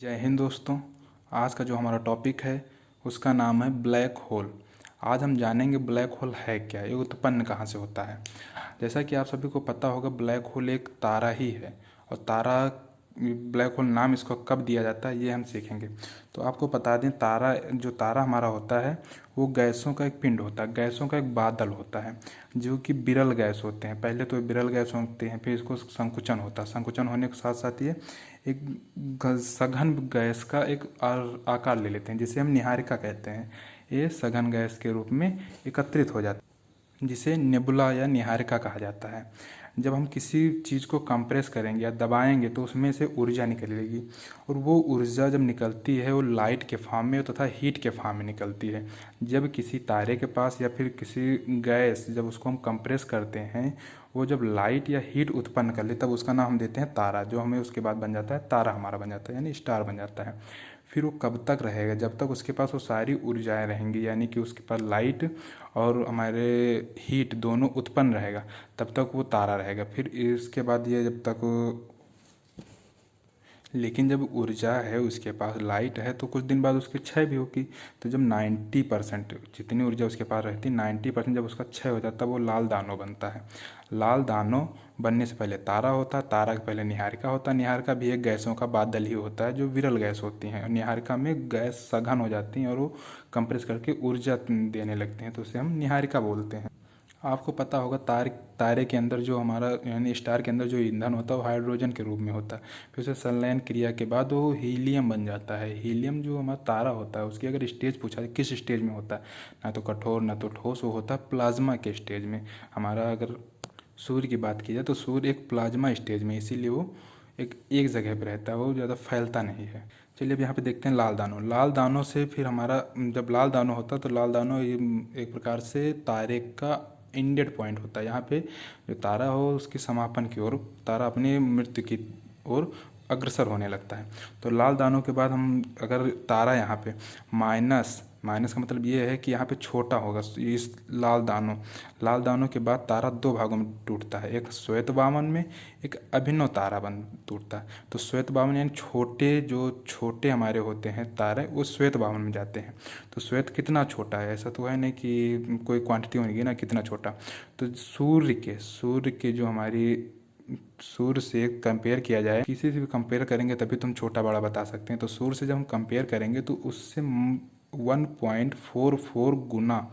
जय हिंद दोस्तों। आज का जो हमारा टॉपिक है उसका नाम है ब्लैक होल। आज हम जानेंगे ब्लैक होल है क्या, ये उत्पन्न कहाँ से होता है। जैसा कि आप सभी को पता होगा, ब्लैक होल एक तारा ही है। और तारा ब्लैक होल नाम इसको कब दिया जाता है ये हम सीखेंगे। तो आपको बता दें, तारा हमारा होता है वो गैसों का एक पिंड होता है, गैसों का एक बादल होता है जो कि विरल गैस होते हैं। पहले तो विरल गैस होते हैं, फिर इसको संकुचन होता है। संकुचन होने के साथ साथ ये एक सघन गैस का एक आकार ले लेते हैं, जिसे हम निहारिका कहते हैं। ये सघन गैस के रूप में एकत्रित हो जाता है, जिसे नेबुला या निहारिका कहा जाता है। जब हम किसी चीज़ को कंप्रेस करेंगे या दबाएंगे तो उसमें से ऊर्जा निकलेगी, और वो ऊर्जा जब निकलती है वो लाइट के फॉर्म में तथा हीट के फॉर्म में निकलती है। जब किसी तारे के पास या फिर किसी गैस, जब उसको हम कंप्रेस करते हैं, वो जब लाइट या हीट उत्पन्न कर ले तब उसका नाम हम देते हैं तारा, जो हमें उसके बाद बन जाता है तारा, हमारा बन जाता है यानी स्टार बन जाता है। फिर वो कब तक रहेगा? जब तक उसके पास वो सारी ऊर्जाएं रहेंगी, यानी कि उसके पास लाइट और हमारे हीट दोनों उत्पन्न रहेगा, तब तक वो तारा रहेगा। फिर इसके बाद ये जब तक, लेकिन जब ऊर्जा है उसके पास, लाइट है, तो कुछ दिन बाद उसकी क्षय भी होगी। तो जब 90% जितनी ऊर्जा उसके पास रहती, 90% जब उसका क्षय हो जाता है, वो लाल दानव बनता है। लाल दानव बनने से पहले तारा होता है, तारा के पहले निहारिका होता है। निहारिका भी एक गैसों का बादल ही होता है जो विरल गैस होती हैं। और निहारिका में गैस सघन हो जाती हैं और वो कंप्रेस करके ऊर्जा देने लगते हैं, तो उसे हम निहारिका बोलते हैं। आपको पता होगा, तारे के अंदर जो हमारा यानी स्टार के अंदर जो ईंधन होता है वो हाइड्रोजन के रूप में होता है। फिर उसे संलयन क्रिया के बाद वो हीलियम बन जाता है। हीलियम जो हमारा तारा होता है, उसकी अगर स्टेज पूछा जाए किस स्टेज में होता है, ना तो कठोर ना तो ठोस, वो होता है प्लाज्मा के स्टेज में। हमारा अगर सूर्य की बात की जाए तो सूर्य एक प्लाज्मा स्टेज में, इसीलिए वो एक जगह पर रहता है, वो ज़्यादा फैलता नहीं है। चलिए अब यहाँ पे देखते हैं लाल दानों। लाल दानों से फिर हमारा, जब लाल दानों होता है तो लाल दानों ये एक प्रकार से तारे का इंडेड पॉइंट होता है। यहाँ पे जो तारा हो उसकी समापन की ओर, तारा अपनी मृत्यु की ओर अग्रसर होने लगता है। तो लाल दानों के बाद हम अगर तारा यहाँ पे माइनस माइनस का मतलब ये है कि यहाँ पे छोटा होगा। इस लाल दानों के बाद तारा दो भागों में टूटता है, एक श्वेत वामन में, एक अभिनव तारा बन टूटता है। तो श्वेत वामन यानी जो छोटे हमारे होते हैं तारे, वो श्वेत वामन में जाते हैं। तो श्वेत कितना छोटा है, ऐसा तो है नहीं कि कोई क्वांटिटी होगी ना कितना छोटा। तो सूर्य के जो हमारी, सूर्य से कंपेयर किया जाए, किसी से भी कंपेयर करेंगे तभी तुम छोटा बड़ा बता सकते हैं। तो सूर्य से जब हम कंपेयर करेंगे तो उससे 1.44 गुना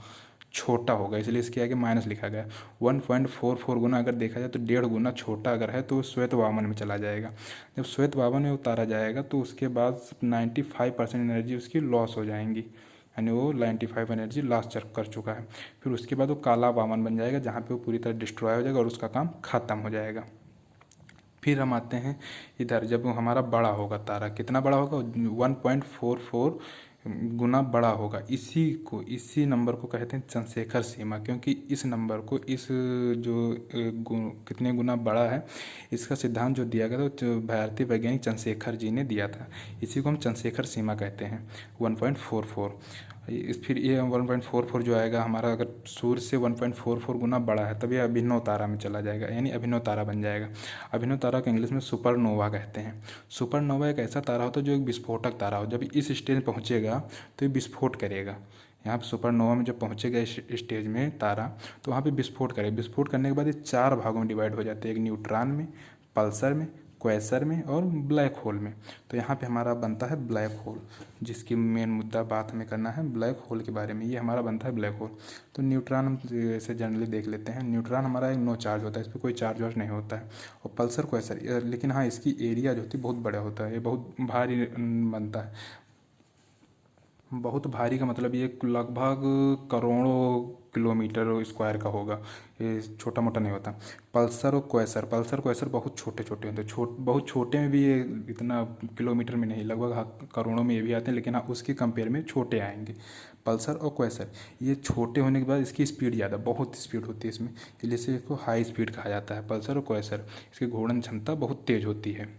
छोटा होगा, इसलिए इसके आगे माइनस लिखा गया। 1.44 गुना अगर देखा जाए तो 1.5 गुना छोटा अगर है तो वो श्वेत वामन में चला जाएगा। जब श्वेत वामन में उतारा जाएगा तो उसके बाद 95% एनर्जी उसकी लॉस हो जाएंगी, यानी वो 95 एनर्जी लॉस कर चुका है। फिर उसके बाद वो काला वामन बन जाएगा, जहाँ पे वो पूरी तरह डिस्ट्रॉय हो जाएगा और उसका काम खत्म हो जाएगा। फिर हम आते हैं इधर, जब वो हमारा बड़ा होगा तारा, कितना बड़ा होगा? 1.44 गुना बड़ा होगा। इसी नंबर को कहते हैं चंद्रशेखर सीमा, क्योंकि इस नंबर को, इस जो कितने गुना बड़ा है, इसका सिद्धांत जो दिया गया था तो भारतीय वैज्ञानिक चंद्रशेखर जी ने दिया था। इसी को हम चंद्रशेखर सीमा कहते हैं, 1.44। फिर ये 1.44 जो आएगा हमारा, अगर सूर्य से 1.44 गुना बड़ा है तब ये अभिनव तारा में चला जाएगा, यानी अभिनव तारा बन जाएगा। अभिनव तारा को इंग्लिश में सुपरनोवा कहते हैं। सुपरनोवा एक ऐसा तारा होता है जो एक विस्फोटक तारा हो। जब इस स्टेज में पहुंचेगा तो ये विस्फोट करेगा। यहाँ पे सुपरनोवा में जब पहुंचेगा इस स्टेज में तारा, तो वहाँ पे विस्फोट करेगा। विस्फोट करने के बाद ये 4 भागों में डिवाइड हो जाते हैं, एक न्यूट्रॉन में, पल्सर में, क्वेसर में और ब्लैक होल में। तो यहाँ पे हमारा बनता है ब्लैक होल, जिसकी मेन मुद्दा बात हमें करना है ब्लैक होल के बारे में। ये हमारा बनता है ब्लैक होल। तो न्यूट्रॉन हम जैसे जनरली देख लेते हैं, न्यूट्रॉन हमारा एक नो चार्ज होता है, इस पर कोई चार्ज वार्ज नहीं होता है। और पल्सर क्वेसर, लेकिन हाँ इसकी एरिया जो होती है बहुत बड़ा होता है, ये बहुत भारी बनता है। बहुत भारी का मतलब ये लगभग करोड़ों किलोमीटर स्क्वायर का होगा, ये छोटा मोटा नहीं होता। पल्सर क्वेसर बहुत छोटे छोटे होते हैं, बहुत छोटे में भी ये इतना किलोमीटर में नहीं, लगभग करोड़ों में ये भी आते हैं, लेकिन हाँ उसकी कंपेयर में छोटे आएंगे। पल्सर और क्वेसर ये छोटे होने के बाद इसकी स्पीड ज़्यादा, बहुत स्पीड होती है इसमें, इसलिए से इसको हाई स्पीड कहा जाता है। पल्सर और क्वेसर, इसकी घूर्णन क्षमता बहुत तेज़ होती है।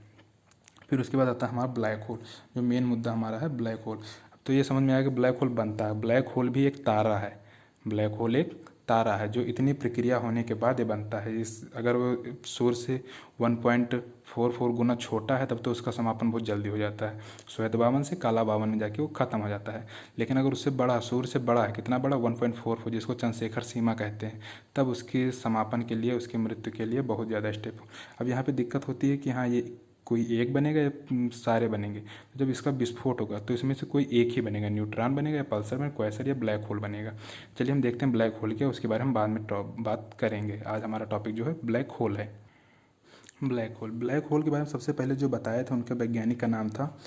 फिर उसके बाद आता है हमारा ब्लैक होल, जो मेन मुद्दा हमारा है ब्लैक होल। तो ये समझ में आया कि ब्लैक होल बनता है। ब्लैक होल भी एक तारा है, ब्लैक होल एक तारा है जो इतनी प्रक्रिया होने के बाद ये बनता है। इस अगर वो सूर्य से 1.44 गुना छोटा है तब तो उसका समापन बहुत जल्दी हो जाता है, श्वेत बावन से काला बावन में जाके वो खत्म हो जाता है। लेकिन अगर उससे बड़ा, सूर्य से बड़ा है, कितना बड़ा, 1.44, जिसको चंद्रशेखर सीमा कहते हैं, तब उसके समापन के लिए, उसकी मृत्यु के लिए बहुत ज़्यादा स्टेप। अब यहाँ पे दिक्कत होती है कि हाँ ये कोई एक बनेगा या सारे बनेंगे। तो जब इसका विस्फोट होगा तो इसमें से कोई एक ही बनेगा, न्यूट्रॉन बनेगा या पल्सर में क्वेसर या ब्लैक होल बनेगा। चलिए हम देखते हैं ब्लैक होल क्या, उसके बारे में बाद में बात करेंगे। आज हमारा टॉपिक जो है ब्लैक होल है। ब्लैक होल के बारे में सबसे पहले जो बताया था उनके वैज्ञानिक का नाम था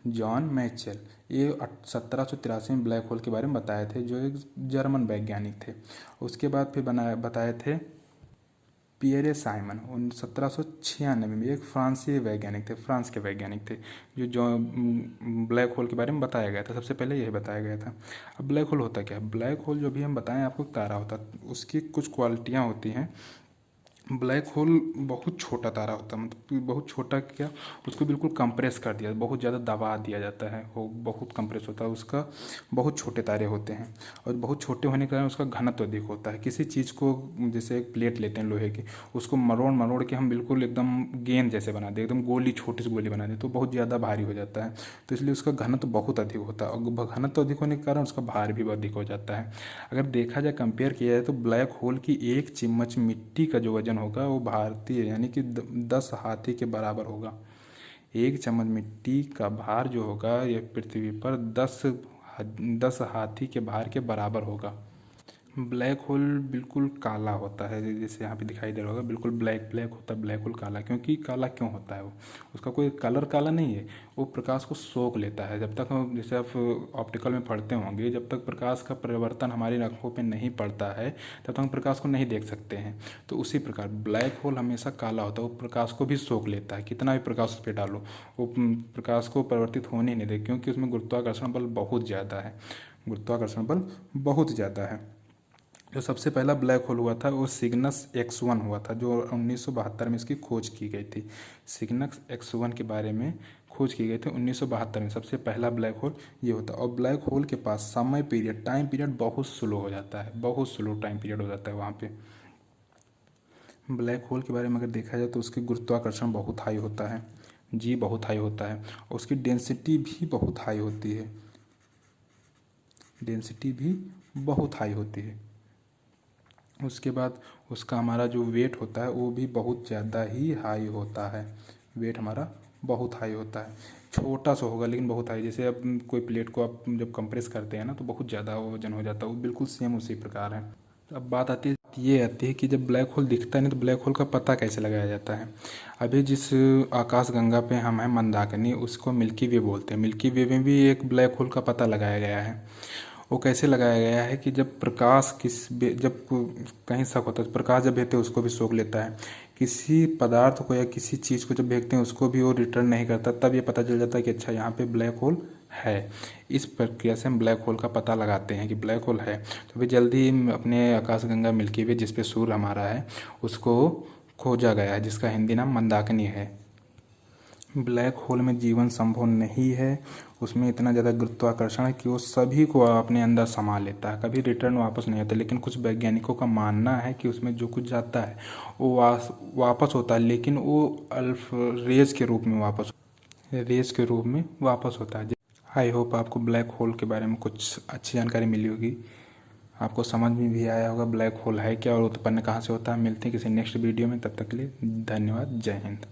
जॉन मैचेल। ये 1783 में ब्लैक होल के बारे में बताए थे, जो एक जर्मन वैज्ञानिक थे। उसके बाद फिर बताए थे पियरे साइमन। 1796 में एक फ्रांसीसी वैज्ञानिक थे, फ्रांस के वैज्ञानिक थे, जो ब्लैक होल के बारे में बताया गया था। सबसे पहले यही बताया गया था। अब ब्लैक होल होता क्या है? ब्लैक होल जो भी हम बताएं आपको, तारा होता है, उसकी कुछ क्वालिटियाँ होती हैं। ब्लैक होल बहुत छोटा तारा होता है, मतलब बहुत छोटा क्या, उसको बिल्कुल कंप्रेस कर दिया, बहुत ज़्यादा दबा दिया जाता है, वो बहुत कंप्रेस होता है, उसका बहुत छोटे तारे होते हैं। और बहुत छोटे होने के कारण उसका घनत्व अधिक होता है। किसी चीज़ को, जैसे एक प्लेट लेते हैं लोहे की, उसको मरोड़ मरोड़ के हम बिल्कुल एकदम गेंद जैसे बना दें, एकदम गोली, छोटी सी गोली बना दें, तो बहुत ज़्यादा भारी हो जाता है। तो इसलिए उसका घनत्व बहुत अधिक होता है, और घनत्व अधिक होने के कारण उसका भार भी अधिक हो जाता है। अगर देखा जाए, कंपेयर किया जाए, तो ब्लैक होल की एक चम्मच मिट्टी का जो वजन होगा वो भारतीय यानी कि 10 हाथी के बराबर होगा। एक चम्मच मिट्टी का भार जो होगा ये पृथ्वी पर 10 हाथी के भार के बराबर होगा। ब्लैक होल बिल्कुल काला होता है, जैसे यहाँ पे दिखाई दे रहा होगा, बिल्कुल ब्लैक ब्लैक होता है ब्लैक होल काला। क्योंकि काला क्यों होता है वो, उसका कोई कलर काला नहीं है, वो प्रकाश को सोख लेता है। जब तक हम, जैसे आप ऑप्टिकल में पढ़ते होंगे, जब तक प्रकाश का परिवर्तन हमारी आंखों पे नहीं पड़ता है तब तक हम प्रकाश को नहीं देख सकते हैं। तो उसी प्रकार ब्लैक होल हमेशा काला होता है, वो प्रकाश को भी सोख लेता है। कितना भी प्रकाश उस पर डालो वो प्रकाश को परिवर्तित होने नहीं दे, क्योंकि उसमें गुरुत्वाकर्षण बल बहुत ज़्यादा है, गुरुत्वाकर्षण बल बहुत ज़्यादा है। जो सबसे पहला ब्लैक होल हुआ था वो सिग्नस X1 हुआ था, जो 1972 में इसकी खोज की गई थी। सिग्नस X1 के बारे में खोज की गई थी 1972 में, सबसे पहला ब्लैक होल ये होता है। और ब्लैक होल के पास समय पीरियड, टाइम पीरियड बहुत स्लो हो जाता है, बहुत स्लो टाइम पीरियड हो जाता है वहाँ पे। ब्लैक होल के बारे में अगर देखा जाए तो उसकी गुरुत्वाकर्षण बहुत हाई होता है, जी बहुत हाई होता है। और उसकी डेंसिटी भी बहुत हाई होती है, डेंसिटी भी बहुत हाई होती है। उसके बाद उसका हमारा जो वेट होता है वो भी बहुत ज़्यादा ही हाई होता है, वेट हमारा बहुत हाई होता है। छोटा सा होगा लेकिन बहुत हाई, जैसे अब कोई प्लेट को आप जब कंप्रेस करते हैं ना तो बहुत ज़्यादा वजन हो जाता है, वो बिल्कुल सेम उसी प्रकार है। अब बात आती है कि जब ब्लैक होल दिखता है नहीं तो ब्लैक होल का पता कैसे लगाया जाता है। अभी जिस आकाश गंगा पे हम हैं मंदाकिनी, उसको मिल्की वे बोलते हैं। मिल्की वे में भी एक ब्लैक होल का पता लगाया गया है। वो कैसे लगाया गया है कि जब प्रकाश जब कहीं शक होता है, प्रकाश जब भेजते हैं उसको भी सोख लेता है। किसी पदार्थ को या किसी चीज़ को जब भेजते हैं उसको भी वो रिटर्न नहीं करता, तब ये पता चल जाता है कि अच्छा यहाँ पे ब्लैक होल है। इस प्रक्रिया से हम ब्लैक होल का पता लगाते हैं कि ब्लैक होल है। तो फिर जल्दी ही अपने आकाशगंगा मिल्की वे, जिसपे सूर्य हमारा है, उसको खोजा गया है, जिसका हिंदी नाम मंदाकिनी है। ब्लैक होल में जीवन संभव नहीं है, उसमें इतना ज़्यादा गुरुत्वाकर्षण है कि वो सभी को अपने अंदर समा लेता है, कभी रिटर्न वापस नहीं आता। लेकिन कुछ वैज्ञानिकों का मानना है कि उसमें जो कुछ जाता है वो वापस होता है, लेकिन वो रेज के रूप में वापस होता है। आई होप आपको ब्लैक होल के बारे में कुछ अच्छी जानकारी मिली होगी, आपको समझ में भी आया होगा ब्लैक होल है क्या और उत्पन्न कहाँ से होता है। मिलते हैं किसी नेक्स्ट वीडियो में, तब तक के लिए धन्यवाद, जय हिंद।